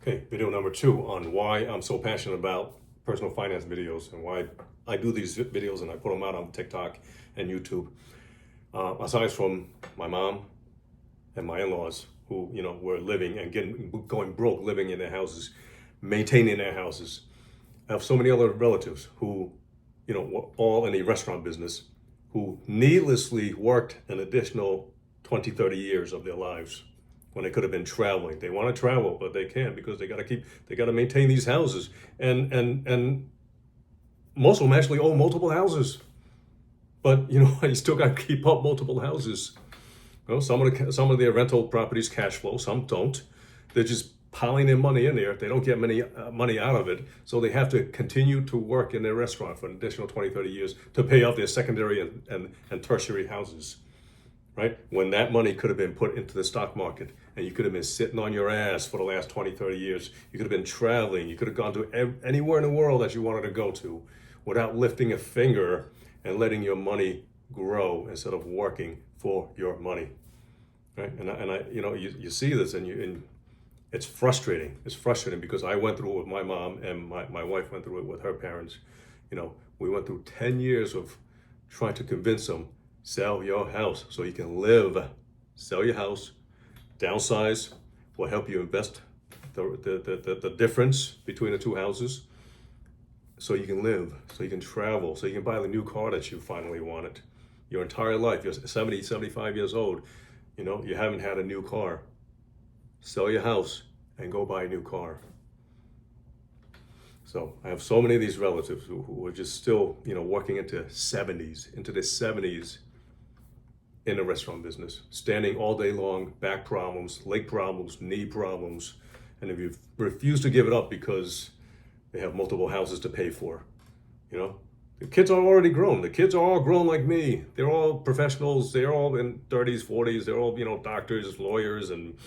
Okay, video number 2 on why I'm so passionate about personal finance videos and why I do these videos and I put them out on TikTok and YouTube. Aside from my mom and my in-laws who, were living and going broke, living in their houses, maintaining their houses. I have so many other relatives who, were all in the restaurant business, who needlessly worked an additional 20, 30 years of their lives when they could have been traveling. They want to travel, but they can't because they got to maintain these houses. And most of them actually own multiple houses. But, you still got to keep up multiple houses. Some of their rental properties cash flow, some don't. They're just piling their money in there. They don't get many money out of it. So they have to continue to work in their restaurant for an additional 20, 30 years to pay off their secondary and tertiary houses, right? When that money could have been put into the stock market and you could have been sitting on your ass for the last 20, 30 years. You could have been traveling. You could have gone to anywhere in the world that you wanted to go to without lifting a finger and letting your money grow instead of working for your money, right? And I you see this and it's frustrating. It's frustrating because I went through it with my mom and my wife went through it with her parents. We went through 10 years of trying to convince them, sell your house so you can live. Sell your house, downsize, will help you invest the difference between the two houses so you can live, so you can travel, so you can buy the new car that you finally wanted. Your entire life, you're 70, 75 years old, you haven't had a new car. Sell your house and go buy a new car. So I have so many of these relatives who are just still, working into their 70s in the restaurant business, standing all day long, back problems, leg problems, knee problems. And if you refuse to give it up because they have multiple houses to pay for, the kids are already grown. The kids are all grown like me. They're all professionals. They're all in 30s, 40s. They're all, doctors, lawyers, and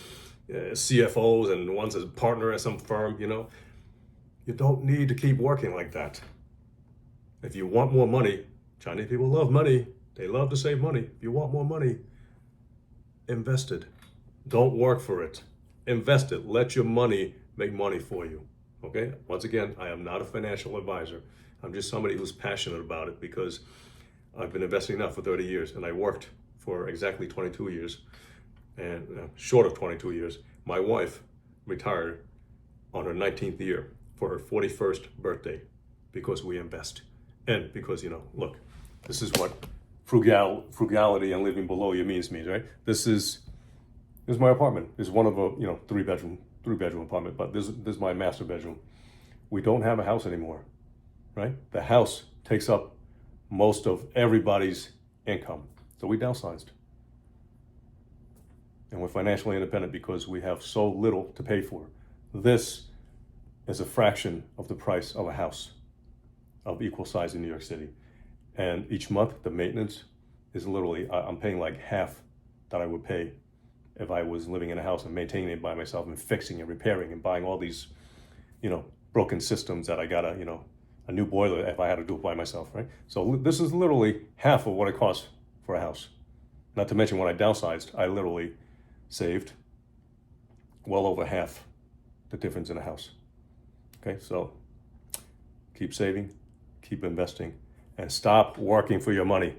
CFOs, and one's a partner at some firm, You don't need to keep working like that. If you want more money, Chinese people love money. They love to save money. If you want more money, invest it. Don't work for it. Invest it. Let your money make money for you. Okay? Once again, I am not a financial advisor. I'm just somebody who's passionate about it because I've been investing now for 30 years and I worked for exactly 22 years and short of 22 years. My wife retired on her 19th year for her 41st birthday because we invest. And because, look, this is what frugality and living below your means means, right? This is my apartment. This is one of a, three bedroom apartment, but this is my master bedroom. We don't have a house anymore, right? The house takes up most of everybody's income. So we downsized. And we're financially independent because we have so little to pay for. This is a fraction of the price of a house of equal size in New York City. And each month, the maintenance is literally, I'm paying like half that I would pay if I was living in a house and maintaining it by myself and fixing and repairing and buying all these, broken systems that I got a new boiler if I had to do it by myself, right? So this is literally half of what it costs for a house. Not to mention when I downsized, I literally saved well over half the difference in a house. Okay, so keep saving, keep investing, and stop working for your money.